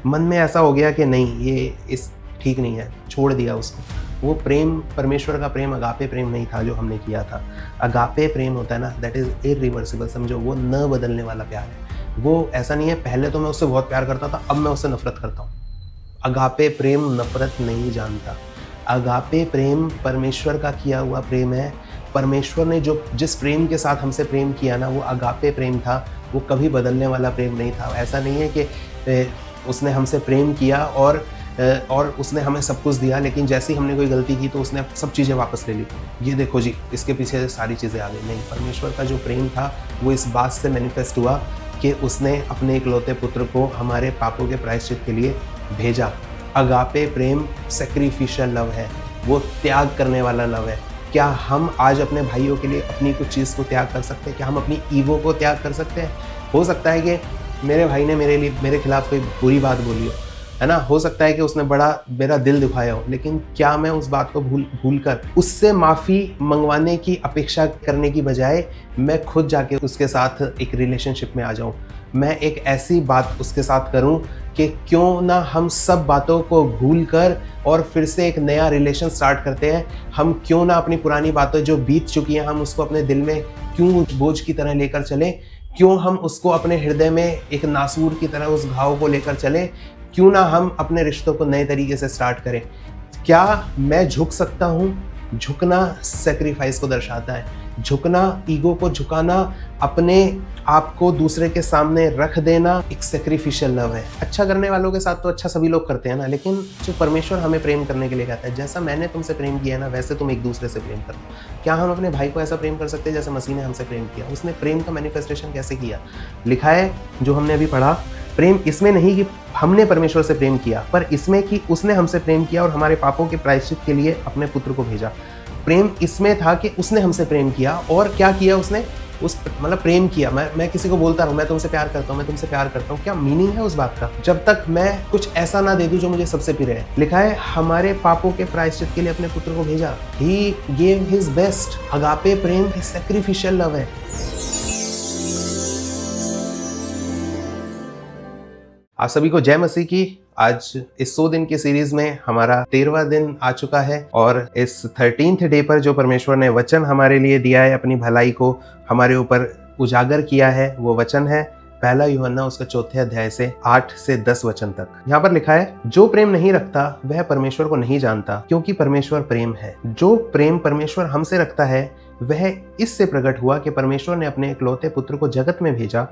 मन में ऐसा हो गया कि नहीं, ये इस ठीक नहीं है, छोड़ दिया उसको। वो प्रेम, परमेश्वर का प्रेम अगापे प्रेम नहीं था जो हमने किया था। अगापे प्रेम होता है ना, दैट इज़ इरिवर्सिबल, समझो, वो न बदलने वाला प्यार है। वो ऐसा नहीं है पहले तो मैं उससे बहुत प्यार करता था, अब मैं उससे नफरत करता हूँ। अगापे प्रेम नफरत नहीं जानता। अगापे प्रेम परमेश्वर का किया हुआ प्रेम है। परमेश्वर ने जो जिस प्रेम के साथ हमसे प्रेम किया ना, वो अगापे प्रेम था, वो कभी बदलने वाला प्रेम नहीं था। ऐसा नहीं है कि उसने हमसे प्रेम किया और उसने हमें सब कुछ दिया, लेकिन जैसे ही हमने कोई गलती की तो उसने सब चीज़ें वापस ले ली। ये देखो जी, इसके पीछे सारी चीज़ें आ गई। नहीं, परमेश्वर का जो प्रेम था वो इस बात से मैनिफेस्ट हुआ कि उसने अपने इकलौते पुत्र को हमारे पापों के प्रायश्चित के लिए भेजा। अगापे प्रेम सैक्रिफिशियल लव है, वो त्याग करने वाला लव है। क्या हम आज अपने भाइयों के लिए अपनी कुछ चीज़ को त्याग कर सकते हैं? क्या हम अपनी ईगो को त्याग कर सकते हैं? हो सकता है कि मेरे भाई ने मेरे खिलाफ कोई बुरी बात बोली हो, है ना, हो सकता है कि उसने बड़ा मेरा दिल दुखाया हो, लेकिन क्या मैं उस बात को भूल कर उससे माफ़ी मंगवाने की अपेक्षा करने की बजाय मैं खुद जाके उसके साथ एक रिलेशनशिप में आ जाऊं? मैं एक ऐसी बात उसके साथ करूं कि क्यों ना हम सब बातों को भूल कर और फिर से एक नया रिलेशन स्टार्ट करते हैं। हम क्यों ना अपनी पुरानी बातें जो बीत चुकी हैं, हम उसको अपने दिल में क्यों बोझ की तरह लेकर चलें? क्यों हम उसको अपने हृदय में एक नासूर की तरह उस घाव को लेकर चलें? क्यों ना हम अपने रिश्तों को नए तरीके से स्टार्ट करें? क्या मैं झुक सकता हूँ? झुकना सैक्रिफाइस को दर्शाता है। झुकना, ईगो को झुकाना, अपने आप को दूसरे के सामने रख देना एक सैक्रिफिशियल लव है। अच्छा करने वालों के साथ तो अच्छा सभी लोग करते हैं ना, लेकिन जो परमेश्वर हमें प्रेम करने के लिए कहता है, जैसा मैंने तुमसे प्रेम किया है ना, वैसे तुम एक दूसरे से प्रेम करो। क्या हम अपने भाई को ऐसा प्रेम कर सकते हैं जैसे मसीह ने हमसे प्रेम किया? उसने प्रेम का मैनिफेस्टेशन कैसे किया? लिखा है, जो हमने अभी पढ़ा, प्रेम इसमें नहीं कि हमने परमेश्वर से प्रेम किया, पर इसमें कि उसने हमसे प्रेम किया और हमारे पापों के प्रायश्चित के लिए अपने पुत्र को भेजा। प्रेम इसमें था कि उसने हमसे प्रेम किया, और क्या किया उसने? मतलब प्रेम किया। मैं किसी को बोलता रहूं मैं तुमसे प्यार करता हूं, मैं तुमसे प्यार करता हूं, क्या मीनिंग है उस बात का जब तक मैं कुछ ऐसा ना दे दूं जो मुझे सबसे प्रिय है? लिखा है, हमारे पापों के प्रायश्चित के लिए अपने पुत्र को भेजा। He gave his best. Agape Prem sacrificial love है। आप सभी को जय मसीह की। आज इस 100 दिन की सीरीज में हमारा 13वां दिन आ चुका है, और इस 13th डे पर जो परमेश्वर ने वचन हमारे लिए दिया है, अपनी भलाई को हमारे ऊपर उजागर किया है, वो वचन है पहला यूहन्ना उसका 4 अध्याय से 8 से 10 वचन तक। यहाँ पर लिखा है, जो प्रेम नहीं रखता वह परमेश्वर को नहीं जानता, क्योंकि परमेश्वर प्रेम है। जो प्रेम परमेश्वर हमसे रखता है वह इससे प्रकट हुआ कि परमेश्वर ने अपने इकलौते पुत्र को जगत में भेजा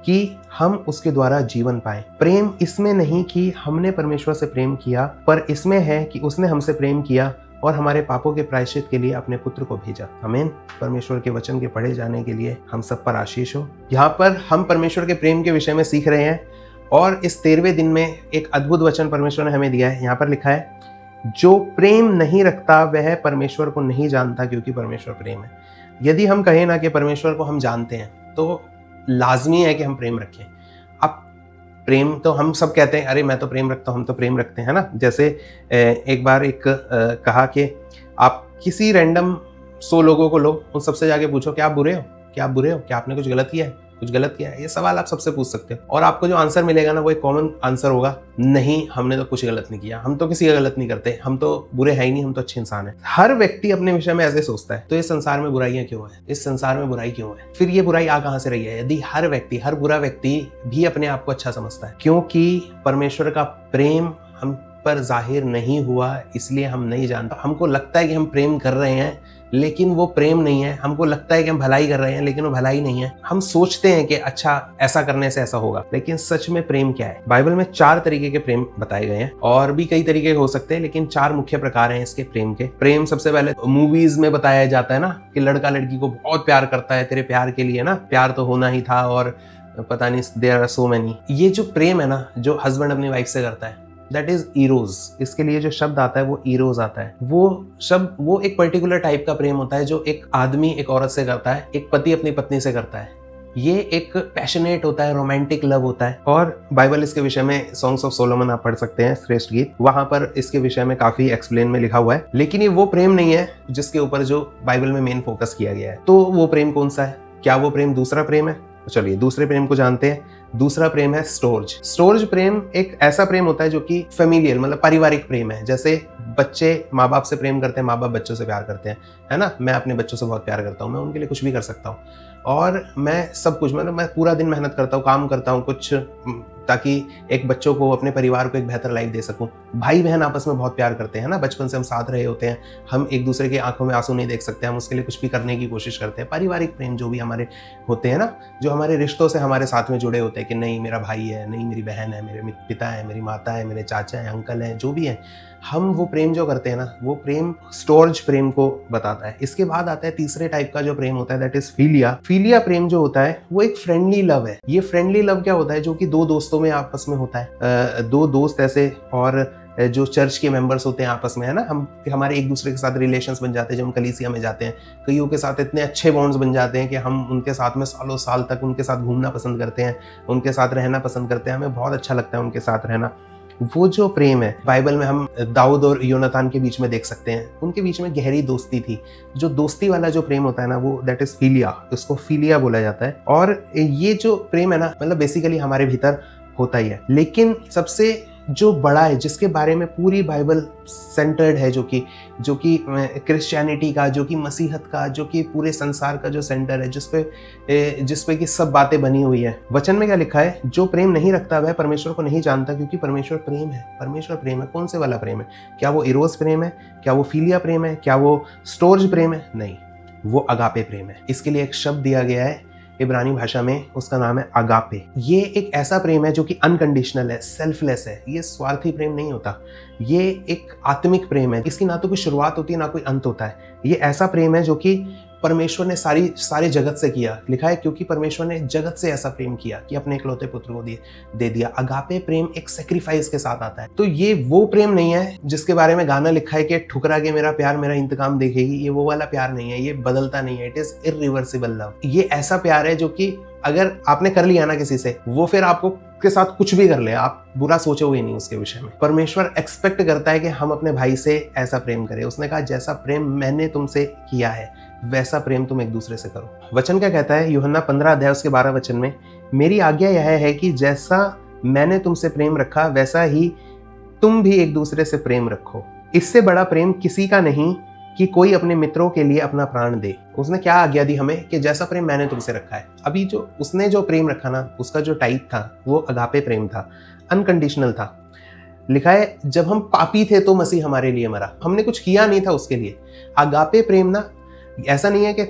कि हम उसके द्वारा जीवन पाएं। प्रेम इसमें नहीं कि हमने परमेश्वर से प्रेम किया, पर इसमें है कि उसने हमसे प्रेम किया और हमारे पापों के प्रायश्चित के लिए अपने पुत्र को भेजा। आमीन। परमेश्वर के वचन के पढ़े जाने के लिए हम सब पर आशीष हो। यहाँ पर हम परमेश्वर के प्रेम के विषय में सीख रहे हैं, और इस 13वें दिन में एक अद्भुत वचन परमेश्वर ने हमें दिया है। यहाँ पर लिखा है, जो प्रेम नहीं रखता वह परमेश्वर को नहीं जानता, क्योंकि परमेश्वर प्रेम है। यदि हम कहें ना कि परमेश्वर को हम जानते हैं, तो लाजमी है कि हम प्रेम रखें। अब प्रेम तो हम सब कहते हैं, अरे मैं तो प्रेम रखता हूँ, हम तो प्रेम रखते हैं ना। जैसे एक बार कहा कि आप किसी रैंडम 100 लोगों को लो, उन सबसे जाके पूछो क्या आप बुरे हो, क्या आप बुरे हो, क्या आपने कुछ गलत किया है, कुछ गलत किया है? ये सवाल आप सबसे पूछ सकते हो, और आपको जो आंसर मिलेगा ना, वो एक कॉमन आंसर होगा, नहीं हमने तो कुछ गलत नहीं किया, हम तो किसी का गलत नहीं करते, हम तो बुरे है ही नहीं, हम तो अच्छे इंसान हैं। हर व्यक्ति अपने विषय में ऐसे सोचता है। तो इस संसार में बुराइयां क्यों है? इस संसार में बुराई क्यों है? फिर ये बुराई आ कहां से रही है? यदि हर व्यक्ति, हर बुरा व्यक्ति भी अपने आप को अच्छा समझता है, क्योंकि परमेश्वर का प्रेम हम पर जाहिर नहीं हुआ, इसलिए हम नहीं जानते। हमको लगता है कि हम प्रेम कर रहे हैं, लेकिन वो प्रेम नहीं है। हमको लगता है कि हम भलाई कर रहे हैं, लेकिन वो भलाई नहीं है। हम सोचते हैं कि अच्छा ऐसा करने से ऐसा होगा, लेकिन सच में प्रेम क्या है? बाइबल में 4 तरीके के प्रेम बताए गए हैं, और भी कई तरीके हो सकते हैं, लेकिन 4 मुख्य प्रकार हैं इसके प्रेम के। प्रेम सबसे पहले मूवीज में बताया जाता है ना, कि लड़का लड़की को बहुत प्यार करता है, तेरे प्यार के लिए ना, प्यार तो होना ही था, और पता नहीं देयर आर सो मेनी। ये जो प्रेम है ना, जो हस्बैंड अपनी वाइफ से करता है, दैट इज इरोज। इसके लिए जो शब्द आता है वो इरोज आता है। वो शब्द, वो एक पर्टिकुलर टाइप का प्रेम होता है जो एक आदमी एक औरत से करता है, एक पति अपनी पत्नी से करता है। ये एक पैशनेट होता है, रोमांटिक लव होता है। और बाइबल इसके विषय में सॉन्ग्स ऑफ सोलोमन आप पढ़ सकते हैं, श्रेष्ठ गीत, वहां पर इसके विषय में काफी एक्सप्लेन में लिखा हुआ है। लेकिन ये वो प्रेम नहीं है जिसके ऊपर जो बाइबल में मेन फोकस किया गया है। तो वो प्रेम कौन सा है? क्या वो प्रेम दूसरा प्रेम है? चलिए दूसरे प्रेम को जानते हैं। दूसरा प्रेम है स्टोर्ज। स्टोर्ज प्रेम एक ऐसा प्रेम होता है जो कि फेमिलियल मतलब पारिवारिक प्रेम है। जैसे बच्चे माँ बाप से प्रेम करते हैं, माँ बाप बच्चों से प्यार करते हैं, है ना। मैं अपने बच्चों से बहुत प्यार करता हूँ, मैं उनके लिए कुछ भी कर सकता हूँ और मैं सब कुछ मतलब मैं पूरा दिन मेहनत करता हूँ, काम करता हूँ कुछ ताकि एक बच्चों को, अपने परिवार को एक बेहतर लाइफ दे सकूं। भाई बहन आपस में बहुत प्यार करते हैं ना, बचपन से हम साथ रहे होते हैं, हम एक दूसरे की आंखों में आंसू नहीं देख सकते, हम उसके लिए कुछ भी करने की कोशिश करते हैं। पारिवारिक प्रेम जो भी हमारे होते हैं ना, जो हमारे रिश्तों से हमारे साथ में जुड़े होते हैं कि नहीं मेरा भाई है, नहीं मेरी बहन है, मेरे पिता है, मेरी माता है, मेरे चाचा है, अंकल है, जो भी है, हम वो प्रेम जो करते हैं ना, वो प्रेम स्टोर्ज प्रेम को बताता है। इसके बाद आता है तीसरे टाइप का जो प्रेम होता है, दैट इज फिलिया। फिलिया प्रेम जो होता है वो एक फ्रेंडली लव है। ये फ्रेंडली लव क्या होता है, जो कि दो दोस्तों में आपस में होता है, दो दोस्त ऐसे और जो चर्च के मेंबर्स होते हैं आपस में, है ना, हमारे एक दूसरे के साथ रिलेशंस बन जाते हैं जब हम कलीसिया में जाते हैं। कईयों के साथ इतने अच्छे बॉन्ड्स बन जाते हैं कि हम उनके साथ में सालों साल तक उनके साथ घूमना पसंद करते हैं, उनके साथ रहना पसंद करते हैं, हमें बहुत अच्छा लगता है उनके साथ रहना। वो जो प्रेम है, बाइबल में हम दाऊद और योनातान के बीच में देख सकते हैं, उनके बीच में गहरी दोस्ती थी। जो दोस्ती वाला जो प्रेम होता है ना, वो दैट इज फिलिया, उसको फिलिया बोला जाता है। और ये जो प्रेम है ना, मतलब बेसिकली हमारे भीतर होता ही है। लेकिन सबसे जो बड़ा है, जिसके बारे में पूरी बाइबल सेंटर्ड है, जो कि क्रिश्चियनिटी का, जो कि मसीहत का, जो कि पूरे संसार का जो सेंटर है, जिसपे कि सब बातें बनी हुई है। वचन में क्या लिखा है, जो प्रेम नहीं रखता वह परमेश्वर को नहीं जानता, क्योंकि परमेश्वर प्रेम है। परमेश्वर प्रेम है। कौन से वाला प्रेम है? क्या वो इरोस प्रेम है? क्या वो फिलिया प्रेम है? क्या वो स्टोर्ज प्रेम है? नहीं, वो अगापे प्रेम है। इसके लिए एक शब्द दिया गया है इब्रानी भाषा में, उसका नाम है अगापे। ये एक ऐसा प्रेम है जो कि अनकंडीशनल है, सेल्फलेस है। ये स्वार्थी प्रेम नहीं होता, ये एक आत्मिक प्रेम है। इसकी ना तो कोई शुरुआत होती है ना कोई अंत होता है। ये ऐसा प्रेम है जो कि परमेश्वर ने सारे जगत से किया। लिखा है क्योंकि परमेश्वर ने जगत से ऐसा प्रेम किया कि अपने इकलौते पुत्र को दे दिया। अगापे प्रेम एक सेक्रीफाइस के साथ आता है। तो ये वो प्रेम नहीं है जिसके बारे में गाना लिखा है कि ठुकरा के मेरा प्यार मेरा इंतकाम देखेगी। ये वो वाला प्यार नहीं है, ये बदलता नहीं है। It is irreversible love. ये ऐसा प्यार है जो कि अगर आपने कर लिया ना किसी से, वो फिर आपको के साथ कुछ भी कर ले, आप बुरा सोचोगे नहीं उसके विषय में। परमेश्वर एक्सपेक्ट करता है कि हम अपने भाई से ऐसा प्रेम करें। उसने कहा जैसा प्रेम मैंने तुमसे किया है वैसा प्रेम तुम एक दूसरे से करो। वचन क्या कहता है? यूहन्ना 15 अध्याय उसके 12 वचन में, मेरी आज्ञा यह है कि जैसा मैंने तुमसे प्रेम रखा वैसा ही तुम भी एक दूसरे से प्रेम रखो। इससे बड़ा प्रेम किसी का नहीं कि कोई अपने मित्रों के लिए अपना प्राण दे। उसने क्या आज्ञा दी हमें? कि जैसा प्रेम मैंने तुमसे रखा है। अभी जो उसने जो प्रेम रखा ना, उसका जो टाइप था वो अगापे प्रेम था, अनकंडीशनल था। लिखा है जब हम पापी थे तो मसीह हमारे लिए मरा। हमने कुछ किया नहीं था उसके लिए। अगापे प्रेम ना ऐसा नहीं है कि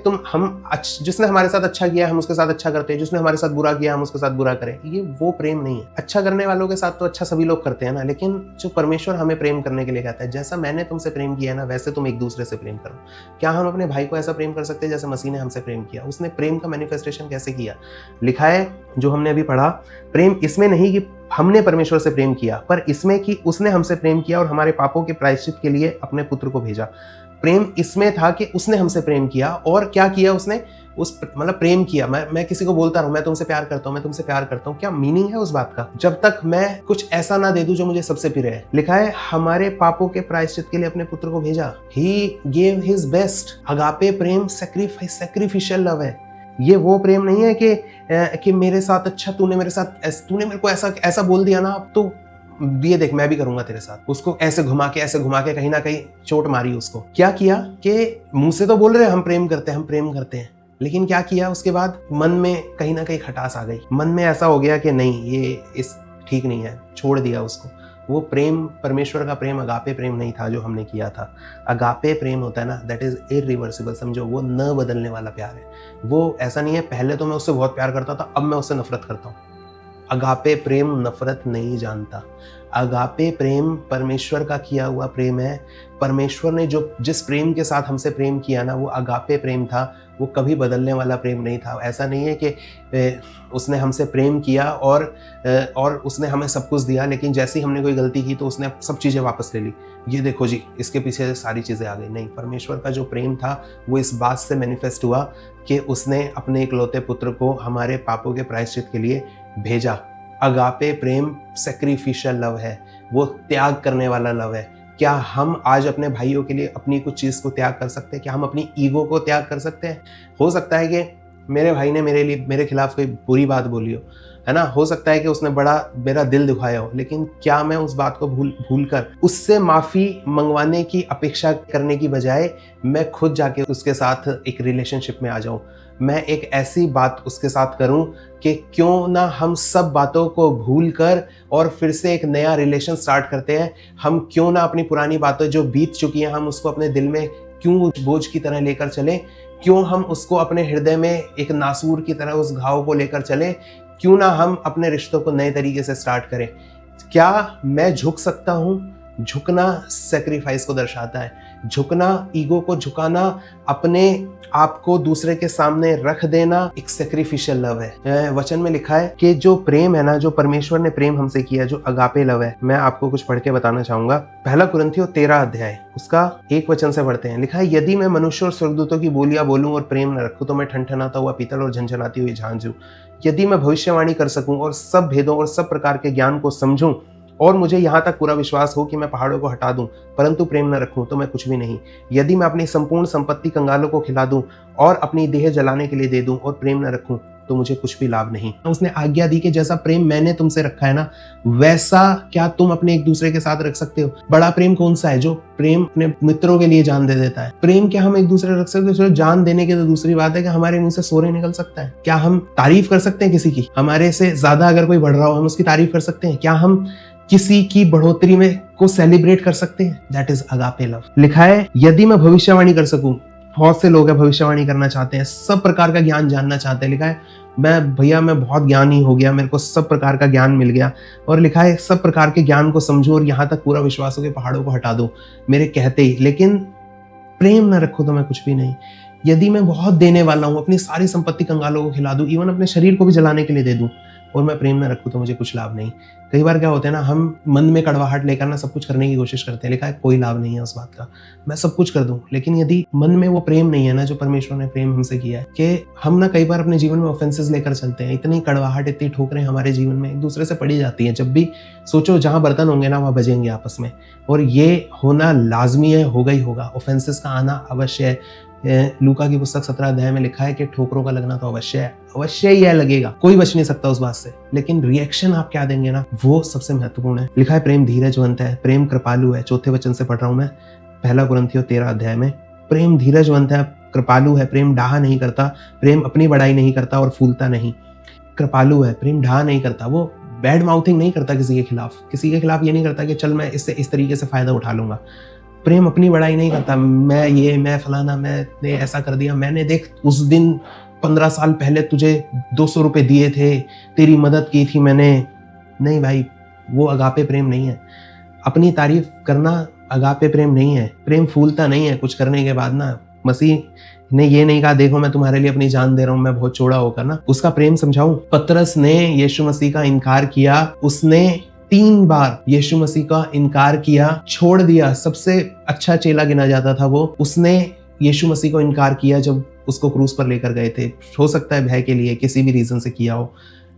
जिसने हमारे साथ अच्छा किया हम उसके साथ अच्छा करते हैं, जिसने हमारे साथ बुरा किया हम उसके साथ बुरा करें। ये वो प्रेम नहीं है। अच्छा करने वालों के साथ तो अच्छा सभी लोग करते हैं ना, लेकिन जो परमेश्वर हमें प्रेम करने के लिए कहता है, जैसा मैंने तुमसे प्रेम किया ना वैसे तुम एक दूसरे से प्रेम करो। क्या हम अपने भाई को ऐसा प्रेम कर सकते हैं जैसे मसीह ने हमसे प्रेम किया? उसने प्रेम का मैनिफेस्टेशन कैसे किया? लिखा है जो हमने अभी पढ़ा, प्रेम इसमें नहीं कि हमने परमेश्वर से प्रेम किया, पर इसमें कि उसने हमसे प्रेम किया और हमारे पापों के प्रायश्चित के लिए अपने पुत्र को भेजा। प्रेम इसमें था कि उसने हमसे प्रेम किया और क्या किया उसने? मतलब प्रेम किया। मैं किसी को बोलता रहूं मैं तुमसे प्यार करता हूं, मैं तुमसे प्यार करता हूं, क्या मीनिंग है उस बात का? जब तक मैं कुछ ऐसा ना दे दूं जो मुझे सबसे प्रिय है। लिखा है हमारे पापों के प्रायश्चित के लिए अपने पुत्र को भेजा। He gave his best. Agape Prem sacrificial love है। ये वो प्रेम नहीं है कि मेरे साथ अच्छा तूने मेरे को ऐसा बोल दिया ना, तो ये देख मैं भी करूंगा तेरे साथ। उसको ऐसे घुमा के कहीं ना कहीं चोट मारी उसको। क्या किया कि मुंह से तो बोल रहे हम प्रेम करते हैं, लेकिन क्या किया उसके बाद? मन में कहीं ना कहीं खटास आ गई। मन में ऐसा हो गया कि नहीं ये ठीक नहीं है, छोड़ दिया उसको। वो प्रेम, परमेश्वर का प्रेम अगापे प्रेम नहीं था जो हमने किया था। अगापे प्रेम होता है ना, दैट इज इरिवर्सिबल। समझो, वो न बदलने वाला प्यार है। वो ऐसा नहीं है पहले तो मैं उससे बहुत प्यार करता था अब मैं उससे नफरत करता हूँ। अगापे प्रेम नफरत नहीं जानता। अगापे प्रेम परमेश्वर का किया हुआ प्रेम है। परमेश्वर ने जिस प्रेम के साथ हमसे प्रेम किया ना, वो अगापे प्रेम था। वो कभी बदलने वाला प्रेम नहीं था। ऐसा नहीं है कि उसने हमसे प्रेम किया और उसने हमें सब कुछ दिया, लेकिन जैसे ही हमने कोई गलती की तो उसने सब चीज़ें वापस ले ली। ये देखो जी, इसके पीछे सारी चीज़ें आ गई। नहीं, परमेश्वर का जो प्रेम था वो इस बात से मैनिफेस्ट हुआ कि उसने अपने इकलौते पुत्र को हमारे पापों के प्रायश्चित के लिए भेजा। अगापे प्रेम सैक्रिफिशियल लव है, वो त्याग करने वाला लव है। क्या हम आज अपने भाइयों के लिए अपनी कुछ चीज़ को त्याग कर सकते हैं? क्या हम अपनी ईगो को त्याग कर सकते हैं? हो सकता है कि मेरे भाई ने मेरे खिलाफ कोई बुरी बात बोली हो, है ना, हो सकता है कि उसने बड़ा मेरा दिल दुखाया हो, लेकिन क्या मैं उस बात को भूल कर उससे माफ़ी मंगवाने की अपेक्षा करने की बजाय मैं खुद जाके उसके साथ एक रिलेशनशिप में आ जाऊं, मैं एक ऐसी बात उसके साथ करूं कि क्यों ना हम सब बातों को भूल कर और फिर से एक नया रिलेशन स्टार्ट करते हैं। हम क्यों ना अपनी पुरानी बातें जो बीत चुकी हैं हम उसको अपने दिल में क्यों बोझ की तरह लेकर चलें, क्यों हम उसको अपने हृदय में एक नासूर की तरह उस घाव को लेकर चलें, क्यों ना हम अपने रिश्तों को नए तरीके से स्टार्ट करें। क्या मैं झुक सकता हूँ? झुकना सैक्रिफाइस को दर्शाता है, झुकना, ईगो को झुकाना, अपने आप को दूसरे के सामने रख देना एक सैक्रिफिशियल लव है। वचन में लिखा है कि जो प्रेम है ना, जो परमेश्वर ने प्रेम हमसे किया, जो अगापे लव है, मैं आपको कुछ पढ़ के बताना चाहूंगा। पहला कुरिन्थियों 13 अध्याय उसका 1 वचन से पढ़ते हैं। लिखा है, यदि मैं मनुष्य और स्वर्गदूतों की बोलियां बोलूं और प्रेम न रखूं तो मैं ठनठनाता हुआ पीतल और झनझनाती हुई झांझ हूं। यदि मैं भविष्यवाणी कर सकूं और सब भेदों और सब प्रकार के ज्ञान को समझूं और मुझे यहाँ तक पूरा विश्वास हो कि मैं पहाड़ों को हटा दूं, परंतु प्रेम न रखूं तो मैं कुछ भी नहीं। यदि मैं अपनी संपूर्ण संपत्ति कंगालों को खिला दूं और अपनी देह जलाने के लिए दे दूं और प्रेम न रखूं तो मुझे कुछ भी लाभ नहीं। उसने आज्ञा दी कि जैसा प्रेम मैंने तुमसे रखा है ना, वैसा क्या तुम अपने एक दूसरे के साथ रख सकते हो। बड़ा प्रेम कौन सा है? जो प्रेम अपने मित्रों के लिए जान दे देता है। प्रेम क्या हम एक दूसरे रख सकते हो? जान देने की तो दूसरी बात है कि हमारे मुंह से सोरे निकल सकता है। क्या हम तारीफ कर सकते हैं किसी की? हमारे से ज्यादा अगर कोई बढ़ रहा हो हम उसकी तारीफ कर सकते हैं? क्या हम किसी की बढ़ोतरी में को सेलिब्रेट कर सकते हैं? That is agape love. लिखा है, यदि मैं भविष्यवाणी कर सकूं, बहुत से लोग हैं भविष्यवाणी करना चाहते हैं, सब प्रकार का ज्ञान जानना चाहते हैं। लिखा है, मैं बहुत ज्ञानी हो गया, मेरे को सब प्रकार का ज्ञान मिल गया। और लिखा है, सब प्रकार के ज्ञान को समझो और यहाँ तक पूरा विश्वास हो कि पहाड़ों को हटा दो मेरे कहते ही, लेकिन प्रेम न रखो तो मैं कुछ भी नहीं। यदि मैं बहुत देने वाला हूँ, अपनी सारी संपत्ति कंगालों को खिला दूं, इवन अपने शरीर को भी जलाने के लिए दे दूं, और मैं प्रेम न रखूं तो मुझे कुछ लाभ नहीं। कई बार क्या होता है ना, हम मन में कड़वाहट लेकर ना सब कुछ करने की कोशिश करते हैं। लिखा है, कोई लाभ नहीं है उस बात का, मैं सब कुछ कर दूं, लेकिन यदि मन में वो प्रेम नहीं है ना, जो परमेश्वर ने प्रेम हमसे किया है, कि हम ना कई बार अपने जीवन में ऑफेंसेस लेकर चलते हैं। इतनी कड़वाहट, इतनी ठोकरें हमारे जीवन में एक दूसरे से पड़ी जाती हैं। जब भी सोचो जहां बर्तन होंगे ना वहां बजेंगे आपस में, और ये होना लाजमी है, होगा ही होगा। ऑफेंसेस का आना अवश्य है। लूका की पुस्तक 17 अध्याय में लिखा है कि ठोकरों का लगना तो अवश्य ही है, लगेगा, कोई बच नहीं सकता उस बात से। लेकिन रिएक्शन आप क्या देंगे ना, वो सबसे महत्वपूर्ण है। लिखा है, प्रेम धीरजवंत है, प्रेम कृपालु है। 4 वचन से पढ़ रहा हूं मैं, पहला कुरिन्थियों 13 अध्याय में। प्रेम धीरजवंत है, कृपालु है, प्रेम डाहा नहीं करता, प्रेम अपनी बड़ाई नहीं करता और फूलता नहीं। कृपालु है, प्रेम डाहा नहीं करता, वो बैड माउथिंग नहीं करता किसी के खिलाफ ये नहीं करता कि चल मैं इससे इस तरीके से फायदा उठा लूंगा। प्रेम अपनी बड़ाई नहीं करता, मैं फलाना, मैंने ऐसा कर दिया, मैंने देख उस दिन 15 साल पहले तुझे 200 रुपए दिए थे, तेरी मदद की थी मैंने। नहीं भाई, वो अगापे प्रेम नहीं है। अपनी तारीफ करना अगापे प्रेम नहीं है। प्रेम फूलता नहीं है कुछ करने के बाद ना। मसीह ने ये नहीं कहा, देखो मैं तुम्हारे लिए अपनी जान दे रहा हूं, मैं बहुत चौड़ा होकर ना। उसका प्रेम समझाऊं, पतरस ने यीशु मसीह का इनकार किया, उसने 3 बार यीशु मसीह का इनकार किया, छोड़ दिया। सबसे अच्छा चेला गिना जाता था वो। उसने यीशु मसीह को इनकार किया जब उसको क्रूस पर लेकर गए थे। हो सकता है भय के लिए, किसी भी रीजन से किया हो,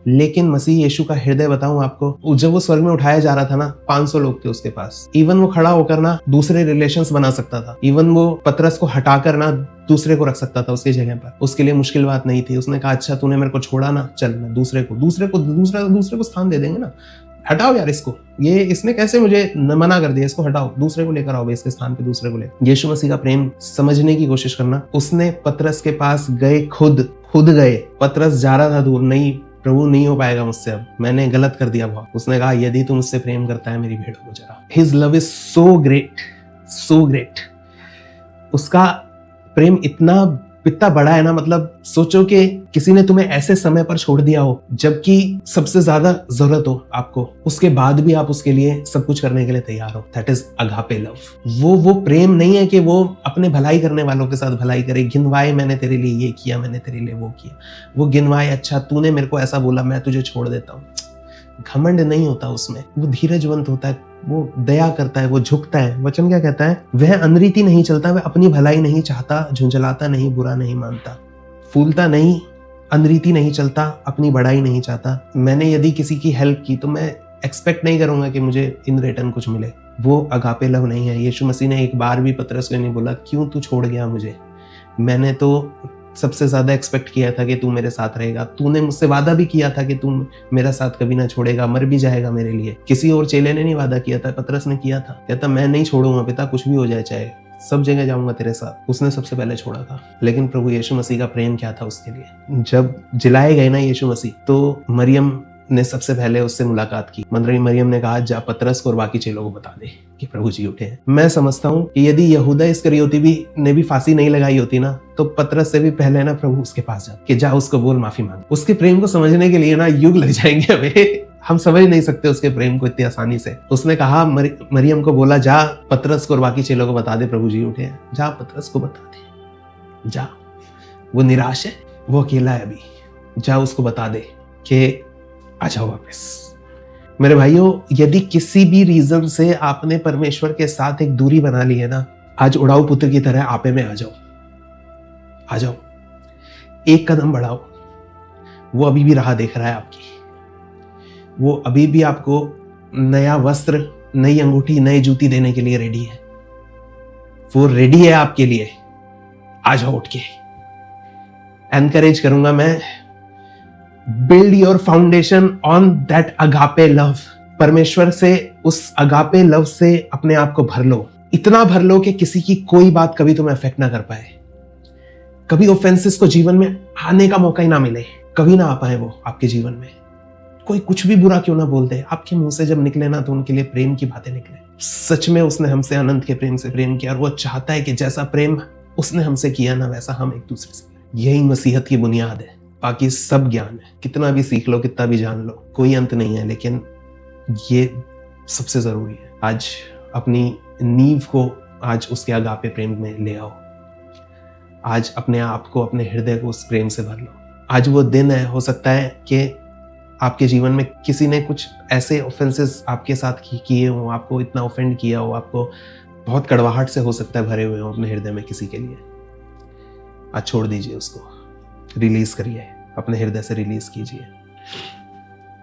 लेकिन मसीह यीशु का हृदय बताऊं आपको, जब वो स्वर्ग में उठाया जा रहा था ना, 500 लोग थे उसके पास। इवन वो खड़ा होकर ना दूसरे रिलेशंस बना सकता था। इवन वो पतरस को हटाकर ना दूसरे को रख सकता था उसकी जगह पर। उसके लिए मुश्किल बात नहीं थी। उसने कहा, अच्छा तूने मेरे को छोड़ा ना, चल मैं दूसरे को स्थान दे देंगे ना। हटाओ यार इसको, ये इसने कैसे मुझे मना कर दिया, इसको हटाओ, दूसरे को लेकर आओ, इसके स्थान पे दूसरे को ले। यीशु मसीह का प्रेम समझने की कोशिश करना। उसने पतरस के पास गए, खुद गए। पतरस जा रहा था दूर, नहीं प्रभु नहीं हो पाएगा मुझसे, अब मैंने गलत कर दिया बहुत। उसने कहा, यदि तू मुझसे प्रेम करता है मेरी भेड़ों को चरा। His love is so great. उसका प्रेम इतना बड़ा है ना, मतलब सोचो कि किसी ने तुम्हें ऐसे समय पर छोड़ दिया हो जबकि सबसे ज्यादा जरूरत हो आपको, उसके बाद भी आप उसके लिए सब कुछ करने के लिए तैयार हो। That is agape love. वो प्रेम नहीं है कि वो अपने भलाई करने वालों के साथ भलाई करे, गिनवाए मैंने तेरे लिए ये किया, मैंने तेरे लिए वो किया। वो गिनवाए, अच्छा तूने मेरे को ऐसा बोला, मैं तुझे छोड़ देता हूँ। घमंड नहीं होता उसमें, वो धीरजवंत होता है, वो दया करता है, वो झुकता है। वचन क्या कहता है? वह अनरीति नहीं चलता, वह अपनी भलाई नहीं चाहता, झुंझलाता नहीं, बुरा नहीं मानता, फूलता नहीं, अनरीति नहीं चलता, अपनी बड़ाई नहीं चाहता। मैंने यदि किसी की हेल्प की तो मैं एक्सपेक्ट नहीं करूंगा कि मुझे इन रिटर्न कुछ मिले। वो अगापे लव नहीं है। यीशु मसीह ने एक बार भी पतरस को नहीं बोला, क्यों तू छोड़ गया मुझे, मैंने तो सबसे ज़्यादा एक्सपेक्ट किया था कि तू मेरे साथ रहेगा, तूने मुझसे वादा भी किया था कि तू मेरा साथ कभी ना छोड़ेगा, मर भी जाएगा मेरे लिए। किसी और चेले ने नहीं वादा किया था, पतरस ने किया था। कहता मैं नहीं छोड़ूंगा पिता, कुछ भी हो जाए, चाहे सब जगह जाऊंगा तेरे साथ। उसने सबसे पहले छोड़ा था। लेकिन प्रभु यीशु मसीह का प्रेम क्या था उसके लिए? जब जिलाए गए ना यीशु मसीह, तो मरियम ने सबसे पहले उससे मुलाकात की। मरियम ने कहा जा पतरस को और बाकी चेलों को बता दे कि प्रभु जी उठे हैं। मैं समझता हूँ कि यदि यहूदा इस्करियोती ने भी फांसी नहीं लगाई होती ना, तो पतरस से भी पहले ना प्रभु उसके पास जा कि जा उसको बोल माफी मांग। उसके प्रेम को समझने के लिए ना युग लग जाएंगे हमें। हम समझ नहीं सकते उसके प्रेम को इतनी आसानी से। उसने कहा मरियम को बोला जा पतरस को और बाकी चेलों को बता दे प्रभु जी उठे हैं। जा पतरस को बता दे, जा। वो निराश है, वो अकेला है अभी, जा उसको बता दे कि आ जाओ वापस। मेरे भाइयों, यदि किसी भी रीजन से आपने परमेश्वर के साथ एक दूरी बना ली है ना, आज उड़ाऊ पुत्र की तरह आपे में आ जाओ, आ जाओ, एक कदम बढ़ाओ। वो अभी भी राह देख रहा है आपकी। वो अभी भी आपको नया वस्त्र, नई अंगूठी, नई जूती देने के लिए रेडी है। वो रेडी है आपके लिए। आ जाओ उठ के। एनकरेज करूंगा मैं, build your foundation on that agape love. परमेश्वर से, उस अगापे लव से अपने आप को भर लो। इतना भर लो कि किसी की कोई बात कभी तुम्हें अफेक्ट ना कर पाए। कभी ऑफेंसेस को जीवन में आने का मौका ही ना मिले, कभी ना आ पाए वो आपके जीवन में। कोई कुछ भी बुरा क्यों ना बोल दे, आपके मुंह से जब निकले ना तो उनके लिए प्रेम की बातें निकले। सच में उसने हमसे अनंत के प्रेम से प्रेम किया और वो चाहता है कि जैसा प्रेम उसने हमसे किया ना, वैसा हम एक दूसरे से। यही मसीहत की बुनियाद है। बाकी सब ज्ञान है, कितना भी सीख लो, कितना भी जान लो, कोई अंत नहीं है। लेकिन ये सबसे जरूरी है। आज अपनी नींव को आज उसके अगापे प्रेम में ले आओ। आज अपने आप को, अपने हृदय को उस प्रेम से भर लो। आज वो दिन है, हो सकता है कि आपके जीवन में किसी ने कुछ ऐसे ऑफेंसेस आपके साथ किए हो, आपको इतना ऑफेंड किया हो, आपको बहुत कड़वाहट से हो सकता है भरे हुए हो अपने हृदय में किसी के लिए। आज छोड़ दीजिए उसको, रिलीज करिए, अपने हृदय से रिलीज कीजिए।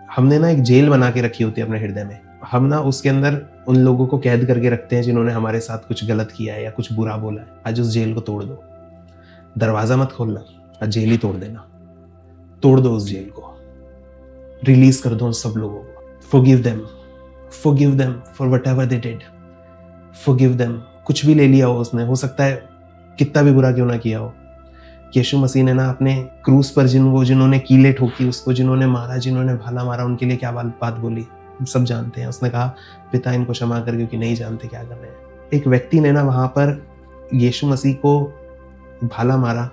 हमने ना एक जेल बना के रखी होती है अपने हृदय में। हम ना उसके अंदर उन लोगों को कैद करके रखते हैं जिन्होंने हमारे साथ कुछ गलत किया है या कुछ बुरा बोला है। आज उस जेल को तोड़ दो। दरवाजा मत खोलना, आज जेल ही तोड़ देना। तोड़ दो उस जेल को, रिलीज कर दो उन सब लोगों को। Forgive them for whatever they did. Forgive them. कुछ भी ले लिया हो उसने, हो सकता है कितना भी बुरा क्यों ना किया हो। यीशु मसीह ने ना अपने क्रूस पर जिन्होंने कीले ठोकी, उसको जिन्होंने मारा, जिन्होंने भाला मारा, उनके लिए क्या बात बोली हम सब जानते हैं। उसने कहा पिता इनको क्षमा कर, क्योंकि नहीं जानते क्या कर रहे हैं। एक व्यक्ति ने ना वहां पर यीशु मसीह को भाला मारा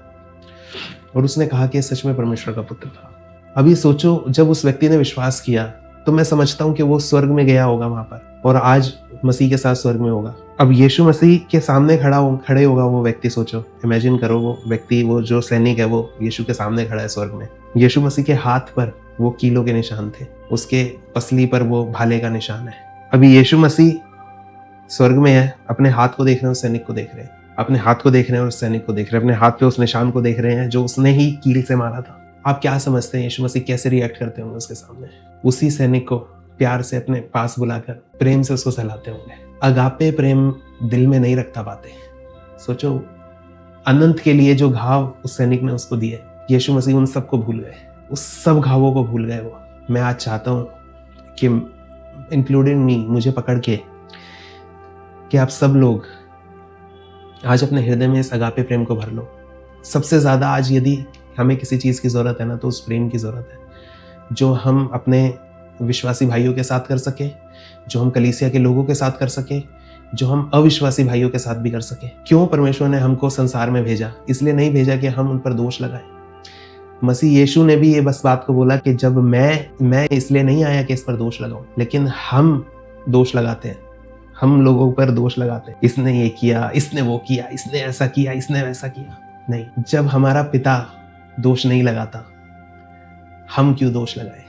और उसने कहा कि सच में परमेश्वर का पुत्र था। अभी सोचो, जब उस व्यक्ति ने विश्वास किया तो मैं समझता हूं कि वो स्वर्ग में गया होगा वहां पर, और आज मसीह के साथ स्वर्ग में होगा। अब यीशु मसीह के सामने खड़े होगा वो व्यक्ति। सोचो, इमेजिन करो, वो व्यक्ति, वो जो सैनिक है, वो यीशु के सामने खड़ा है स्वर्ग में। यीशु मसीह के हाथ पर वो कीलों के निशान थे, उसके पसली पर वो भाले का निशान है। अभी यीशु मसीह स्वर्ग में है, अपने हाथ को देख रहे हैं, उस सैनिक को देख रहे हैं, अपने हाथ को देख रहे हैं और उस सैनिक को देख रहे हैं, अपने हाथ पे उस निशान को देख रहे हैं जो उसने ही कील से मारा था। आप क्या समझते हैं यीशु मसीह कैसे रिएक्ट करते होंगे उसके सामने? उसी सैनिक को प्यार से अपने पास बुलाकर प्रेम से उसको सहलाते होंगे। अगापे प्रेम दिल में नहीं रखता बातें। सोचो, अनंत के लिए जो घाव उस सैनिक ने उसको दिए, यीशु मसीह उन सबको भूल गए, उस सब घावों को भूल गए वो। मैं आज चाहता हूं कि इंक्लूडिंग मी, मुझे पकड़ के, कि आप सब लोग आज अपने हृदय में इस अगापे प्रेम को भर लो। सबसे ज्यादा आज यदि हमें किसी चीज की जरूरत है ना, तो उस प्रेम की जरूरत है जो हम अपने विश्वासी भाइयों के साथ कर सके, जो हम कलीसिया के लोगों के साथ कर सके, जो हम अविश्वासी भाइयों के साथ भी कर सके। क्यों परमेश्वर ने हमको संसार में भेजा? इसलिए नहीं भेजा कि हम उन पर दोष लगाएं। मसीह यीशु ने भी ये बस बात को बोला कि जब मैं इसलिए नहीं आया कि इस पर दोष लगाऊं, लेकिन हम दोष लगाते हैं, हम लोगों पर दोष लगाते हैं। इसने ये किया, इसने वो किया, इसने ऐसा किया, इसने वैसा किया। नहीं, जब हमारा पिता दोष नहीं लगाता, हम क्यों दोष लगाए?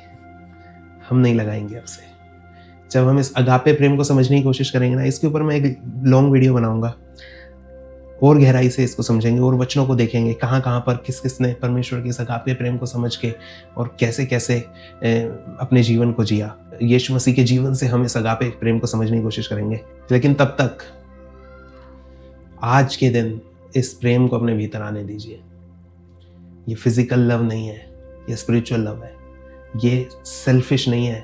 हम नहीं लगाएंगे अब से। जब हम इस अगापे प्रेम को समझने की कोशिश करेंगे ना, इसके ऊपर मैं एक लॉन्ग वीडियो बनाऊंगा, और गहराई से इसको समझेंगे और वचनों को देखेंगे कहाँ कहाँ पर किस किस ने परमेश्वर के इस अगापे प्रेम को समझ के और कैसे कैसे अपने जीवन को जिया। यीशु मसीह के जीवन से हम इस अगापे प्रेम को समझने की कोशिश करेंगे। लेकिन तब तक आज के दिन इस प्रेम को अपने भीतर आने दीजिए। ये फिजिकल लव नहीं है, ये स्पिरिचुअल लव है। ये सेल्फिश नहीं है,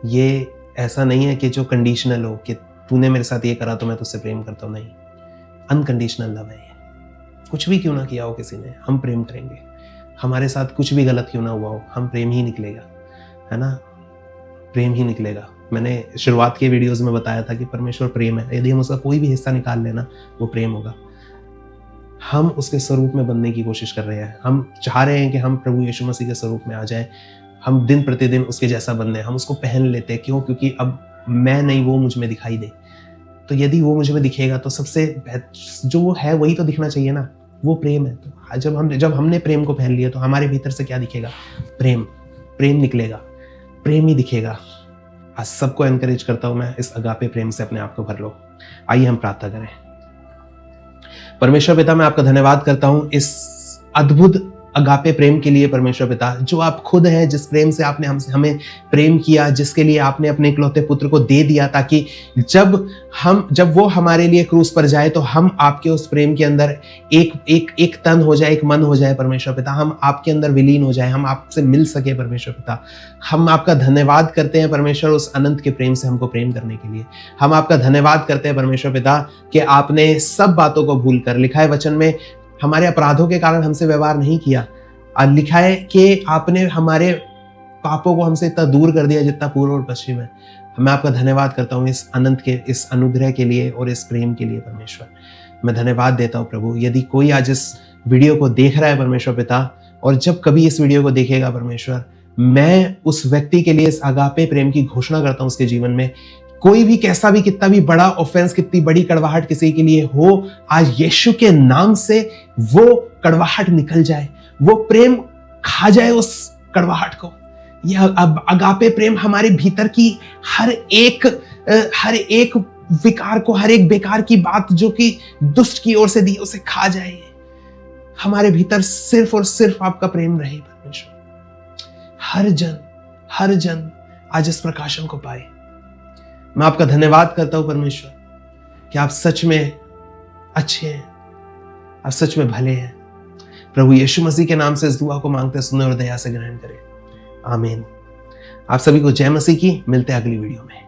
ये ऐसा नहीं है कि जो कंडीशनल हो कि तूने मेरे साथ ये करा तो मैं तुझसे प्रेम करता हूँ। नहीं, अनकंडीशनल लव है ये। कुछ भी क्यों ना किया हो किसी ने, हम प्रेम करेंगे। हमारे साथ कुछ भी गलत क्यों ना हुआ हो, हम प्रेम ही निकलेगा, है ना, प्रेम ही निकलेगा। मैंने शुरुआत के वीडियोस में बताया था कि परमेश्वर प्रेम है, यदि हम उसका कोई भी हिस्सा निकाल लेना वो प्रेम होगा। हम उसके स्वरूप में बनने की कोशिश कर रहे हैं, हम चाह रहे हैं कि हम प्रभु यीशु मसीह के स्वरूप में आ जाएं, हम दिन प्रतिदिन उसके जैसा बनने, हम उसको पहन लेते हैं। क्यों? क्योंकि अब मैं नहीं, वो मुझ में दिखाई दे। तो यदि वो मुझ में दिखेगा तो सबसे जो वो है वही तो दिखना चाहिए ना, वो प्रेम है। तो जब हमने प्रेम को पहन लिया तो हमारे भीतर से क्या दिखेगा? प्रेम। प्रेम निकलेगा, प्रेम ही दिखेगा। आज सबको एनकरेज करता हूं मैं, इस अगापे प्रेम से अपने आप को भर लो। आइए हम प्रार्थना करें। परमेश्वर पिता, मैं आपका धन्यवाद करता हूं इस अद्भुत अगापे प्रेम के लिए। परमेश्वर पिता, जो आप खुद हैं, जिस प्रेम से आपने हमें प्रेम किया, जिसके लिए आपने अपने इकलौते पुत्र को दे दिया, ताकि जब वो हमारे लिए क्रूस पर जाए तो हम आपके उस प्रेम के अंदर एक तन हो जाए, एक मन हो जाए। परमेश्वर पिता, हम आपके अंदर विलीन हो जाए, हम आपसे मिल सके। परमेश्वर पिता, हम आपका धन्यवाद करते हैं परमेश्वर उस अनंत के प्रेम से हमको प्रेम करने के लिए। हम आपका धन्यवाद करते हैं परमेश्वर पिता कि आपने सब बातों को भूल कर, लिखा है वचन में, हमारे अपराधों के कारण हमसे व्यवहार नहीं किया। लिखा है कि आपने हमारे पापों को हमसे इतना दूर कर दिया जितना पूर्व और पश्चिम है। मैं आपका धन्यवाद करता हूँ इस अनंत के, इस अनुग्रह के लिए और इस प्रेम के लिए। परमेश्वर, मैं धन्यवाद देता हूँ प्रभु। यदि कोई आज इस वीडियो को देख रहा है परमेश्वर पिता, और जब कभी इस वीडियो को देखेगा परमेश्वर, मैं उस व्यक्ति के लिए इस अगापे प्रेम की घोषणा करता हूँ उसके जीवन में। कोई भी कैसा भी, कितना भी बड़ा ऑफेंस, कितनी बड़ी कड़वाहट किसी के लिए हो, आज यीशु के नाम से वो कड़वाहट निकल जाए, वो प्रेम खा जाए उस कड़वाहट को। यह अब अगापे प्रेम हमारे भीतर की हर एक विकार को, हर एक बेकार की बात जो कि दुष्ट की ओर से दी, उसे खा जाए। हमारे भीतर सिर्फ और सिर्फ आपका प्रेम रहे परमेश्वर। हर जन आज इस प्रकाशन को पाए। मैं आपका धन्यवाद करता हूं परमेश्वर कि आप सच में अच्छे हैं, आप सच में भले हैं। प्रभु यीशु मसीह के नाम से इस दुआ को मांगते, सुने और दया से ग्रहण करें। आमीन। आप सभी को जय मसीह की। मिलते हैं अगली वीडियो में।